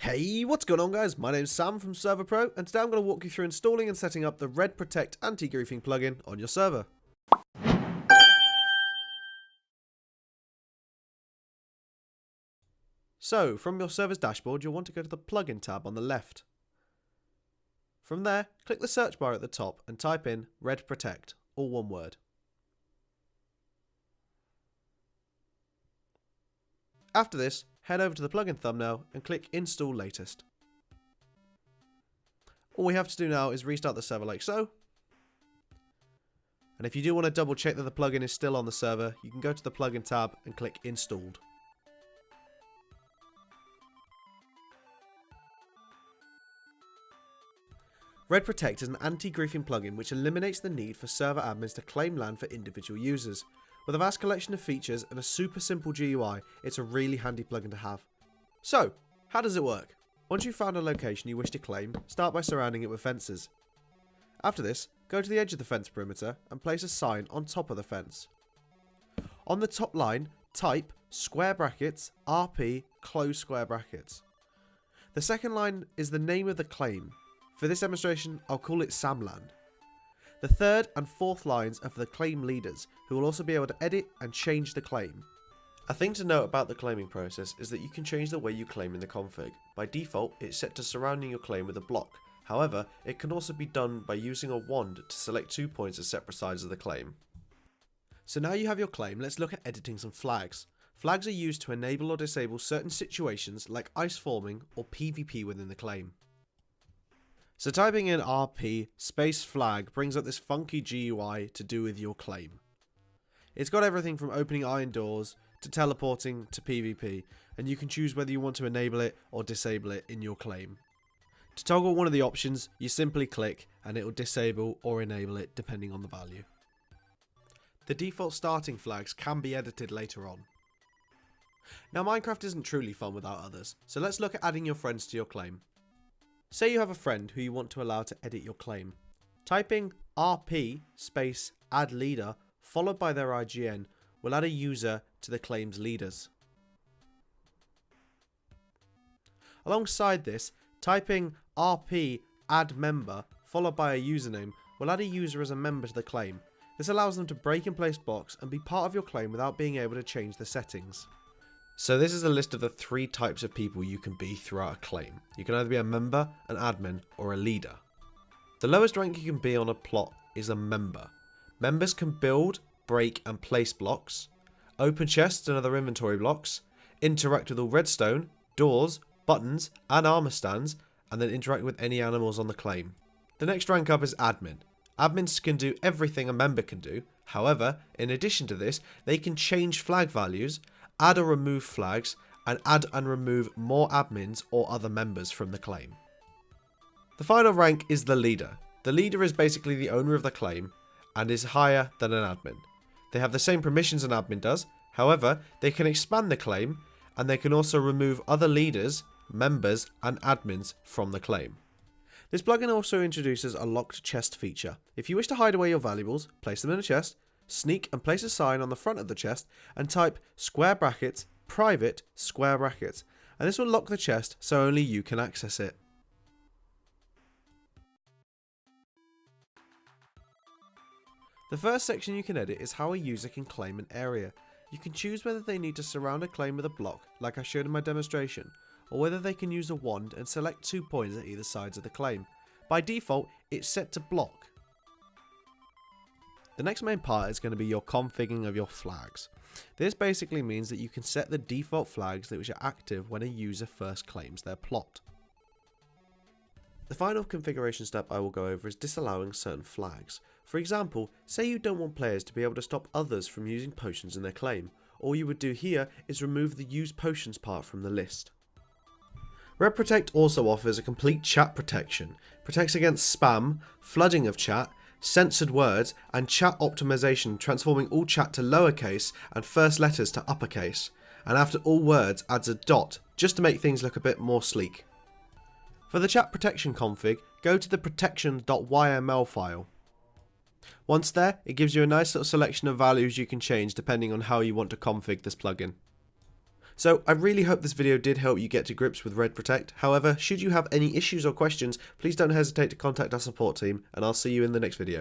Hey, what's going on guys? My name's Sam from Server.pro, and today I'm going to walk you through installing and setting up the RedProtect anti-griefing plugin on your server. So, from your server's dashboard, you'll want to go to the plugin tab on the left. From there, click the search bar at the top and type in RedProtect, all one word. After this, head over to the plugin thumbnail and click Install Latest. All we have to do now is restart the server like so. And if you do want to double check that the plugin is still on the server, you can go to the plugin tab and click Installed. RedProtect is an anti-griefing plugin which eliminates the need for server admins to claim land for individual users. With a vast collection of features and a super simple GUI, it's a really handy plugin to have. So, how does it work? Once you've found a location you wish to claim, start by surrounding it with fences. After this, go to the edge of the fence perimeter and place a sign on top of the fence. On the top line, type square brackets RP close square brackets. The second line is the name of the claim. For this demonstration, I'll call it Samland. The third and fourth lines are for the claim leaders, who will also be able to edit and change the claim. A thing to note about the claiming process is that you can change the way you claim in the config. By default, it's set to surrounding your claim with a block. However, it can also be done by using a wand to select 2 points as separate sides of the claim. So now you have your claim, let's look at editing some flags. Flags are used to enable or disable certain situations like ice forming or PvP within the claim. So typing in RP space flag brings up this funky GUI to do with your claim. It's got everything from opening iron doors to teleporting to PvP, and you can choose whether you want to enable it or disable it in your claim. To toggle one of the options, you simply click and it will disable or enable it depending on the value. The default starting flags can be edited later on. Now Minecraft isn't truly fun without others, so let's look at adding your friends to your claim. Say you have a friend who you want to allow to edit your claim. Typing RP space add leader followed by their IGN will add a user to the claim's leaders. Alongside this, typing RP add member followed by a username will add a user as a member to the claim. This allows them to break and place blocks and be part of your claim without being able to change the settings. So this is a list of the 3 types of people you can be throughout a claim. You can either be a member, an admin, or a leader. The lowest rank you can be on a plot is a member. Members can build, break and place blocks, open chests and other inventory blocks, interact with all redstone, doors, buttons and armor stands, and then interact with any animals on the claim. The next rank up is admin. Admins can do everything a member can do. However, in addition to this, they can change flag values, add or remove flags, and add and remove more admins or other members from the claim. The final rank is the leader. The leader is basically the owner of the claim and is higher than an admin. They have the same permissions an admin does, however, they can expand the claim and they can also remove other leaders, members and admins from the claim. This plugin also introduces a locked chest feature. If you wish to hide away your valuables, place them in a chest, sneak and place a sign on the front of the chest and type square brackets private square brackets, and this will lock the chest so only you can access it. The first section you can edit is how a user can claim an area. You can choose whether they need to surround a claim with a block like I showed in my demonstration, or whether they can use a wand and select 2 points at either sides of the claim. By default, it's set to block. The next main part is going to be your configuring of your flags. This basically means that you can set the default flags which are active when a user first claims their plot. The final configuration step I will go over is disallowing certain flags. For example, say you don't want players to be able to stop others from using potions in their claim. All you would do here is remove the use potions part from the list. RedProtect also offers a complete chat protection. Protects against spam, flooding of chat, censored words, and chat optimization, transforming all chat to lowercase and first letters to uppercase, and after all words adds a dot just to make things look a bit more sleek. For the chat protection config, go to the protection.yml file. Once there, it gives you a nice little selection of values you can change depending on how you want to config this plugin. So I really hope this video did help you get to grips with RedProtect. However, should you have any issues or questions, please don't hesitate to contact our support team, and I'll see you in the next video.